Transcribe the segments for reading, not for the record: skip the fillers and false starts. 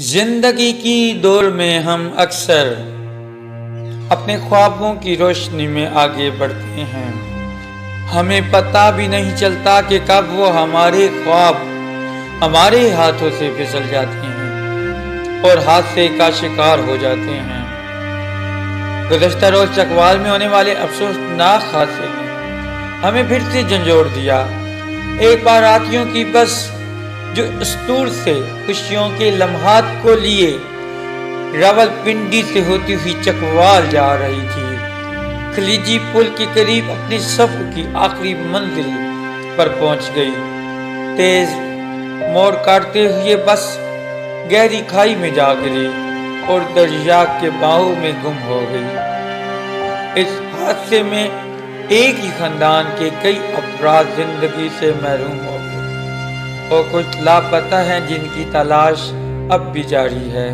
زندگی کی دوڑ میں ہم اکثر اپنے خوابوں کی روشنی میں آگے بڑھتے ہیں۔ ہمیں پتہ بھی نہیں چلتا کہ کب وہ ہمارے خواب ہمارے ہاتھوں سے پھسل جاتے ہیں اور حادثے کا شکار ہو جاتے ہیں۔ گزشتہ روز چکوال میں ہونے والے افسوسناک حادثے نے ہمیں پھر سے جھنجھوڑ دیا۔ ایک باراتیوں کی بس جو استور سے خوشیوں کے لمحات کو لیے راولپنڈی سے ہوتی ہوئی چکوال جا رہی تھی، خلیجی پل کے قریب اپنے سفر کی آخری منزل پر پہنچ گئی۔ تیز موڑ کاٹتے ہوئے بس گہری کھائی میں جا گری اور دریا کے بہاؤ میں گم ہو گئی۔ اس حادثے میں ایک ہی خاندان کے کئی افراد زندگی سے محروم ہو گئے اور کچھ لاپتہ ہیں جن کی تلاش اب بھی جاری ہے۔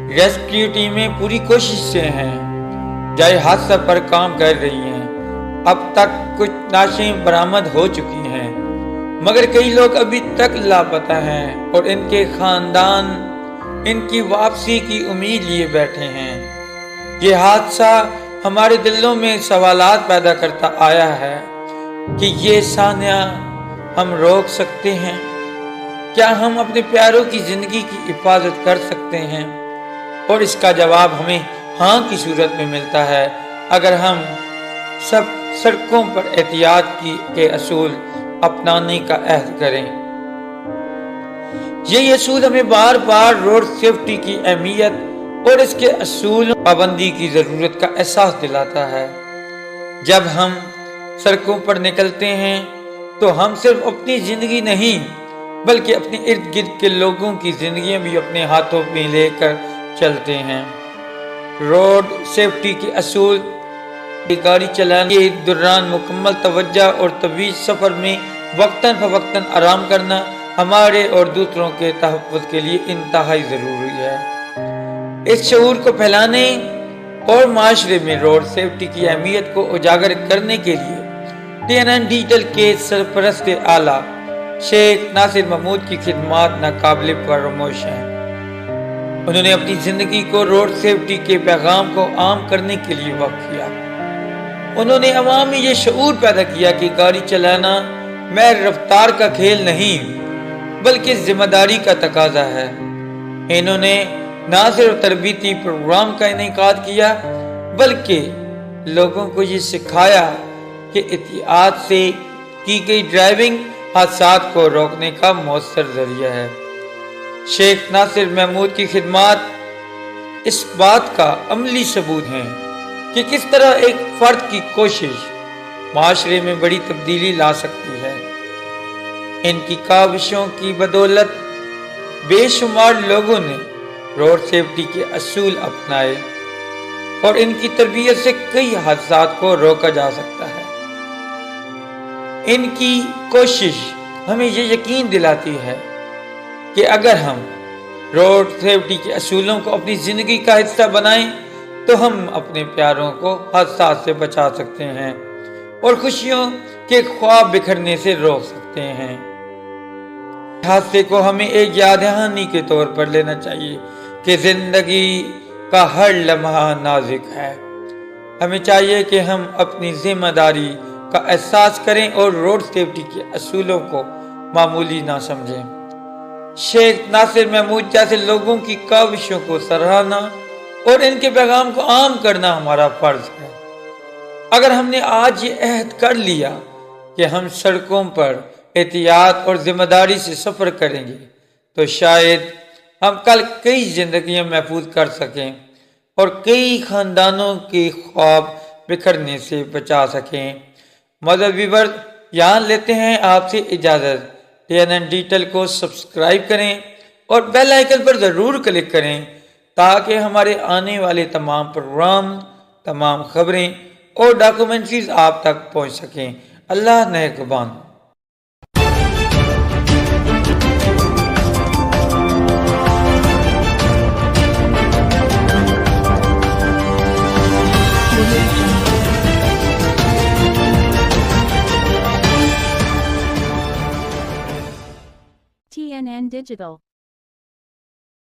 ریسکیو ٹیمیں پوری کوشش سے ہیں، جائے حادثہ پر کام کر رہی ہیں۔ اب تک کچھ لاشیں برآمد ہو چکی ہیں، مگر کئی لوگ ابھی تک لاپتہ ہیں اور ان کے خاندان ان کی واپسی کی امید لیے بیٹھے ہیں۔ یہ حادثہ ہمارے دلوں میں سوالات پیدا کرتا آیا ہے کہ یہ سانحہ ہم روک سکتے ہیں؟ کیا ہم اپنے پیاروں کی زندگی کی حفاظت کر سکتے ہیں؟ اور اس کا جواب ہمیں ہاں کی صورت میں ملتا ہے اگر ہم سب سڑکوں پر احتیاط کے اصول اپنانے کا عہد کریں۔ یہ اصول ہمیں بار بار روڈ سیفٹی کی اہمیت اور اس کے اصول پابندی کی ضرورت کا احساس دلاتا ہے۔ جب ہم سڑکوں پر نکلتے ہیں تو ہم صرف اپنی زندگی نہیں بلکہ اپنے ارد گرد کے لوگوں کی زندگیاں بھی اپنے ہاتھوں میں لے کر چلتے ہیں۔ روڈ سیفٹی کے اصول گاڑی چلانے کے دوران مکمل توجہ اور طویل سفر میں وقتاً فوقتاً آرام کرنا ہمارے اور دوسروں کے تحفظ کے لیے انتہائی ضروری ہے۔ اس شعور کو پھیلانے اور معاشرے میں روڈ سیفٹی کی اہمیت کو اجاگر کرنے کے لیے TNN ڈیجیٹل کے سرپرست اعلیٰ شیخ ناصر محمود کی خدمات ناقابل فراموش ہیں۔ انہوں نے اپنی زندگی کو روڈ سیفٹی کے پیغام کو عام کرنے کے لیے وقف کیا۔ انہوں نے عوام میں یہ شعور پیدا کیا کہ گاڑی چلانا محض رفتار کا کھیل نہیں بلکہ ذمہ داری کا تقاضا ہے۔ انہوں نے نہ صرف تربیتی پروگرام کا انعقاد کیا بلکہ لوگوں کو یہ سکھایا کہ احتیاط سے کی گئی ڈرائیونگ حادثات کو روکنے کا مؤثر ذریعہ ہے۔ شیخ ناصر محمود کی خدمات اس بات کا عملی ثبوت ہیں کہ کس طرح ایک فرد کی کوشش معاشرے میں بڑی تبدیلی لا سکتی ہے۔ ان کی کاوشوں کی بدولت بے شمار لوگوں نے روڈ سیفٹی کے اصول اپنائے اور ان کی تربیت سے کئی حادثات کو روکا جا سکتا ہے۔ ان کی کوشش ہمیں یہ یقین دلاتی ہے کہ اگر ہم روڈ سیفٹی کے اصولوں کو اپنی زندگی کا حصہ بنائیں تو ہم اپنے پیاروں کو حادثات سے بچا سکتے ہیں اور خوشیوں کے خواب بکھرنے سے روک سکتے ہیں۔ حادثے کو ہمیں ایک یاد دہانی کے طور پر لینا چاہیے کہ زندگی کا ہر لمحہ نازک ہے۔ ہمیں چاہیے کہ ہم اپنی ذمہ داری کا احساس کریں اور روڈ سیفٹی کے اصولوں کو معمولی نہ سمجھیں۔ شیخ ناصر محمود جیسے لوگوں کی کاوشوں کو سراہنا اور ان کے پیغام کو عام کرنا ہمارا فرض ہے۔ اگر ہم نے آج یہ عہد کر لیا کہ ہم سڑکوں پر احتیاط اور ذمہ داری سے سفر کریں گے تو شاید ہم کل کئی زندگیاں محفوظ کر سکیں اور کئی خاندانوں کے خواب بکھرنے سے بچا سکیں۔ مذہبی ورد یہاں لیتے ہیں آپ سے اجازت۔ TNN ڈیجیٹل کو سبسکرائب کریں اور بیل آئیکن پر ضرور کلک کریں تاکہ ہمارے آنے والے تمام پروگرام، تمام خبریں اور ڈاکومنٹریز آپ تک پہنچ سکیں۔ اللہ نگہبان۔ TNN Digital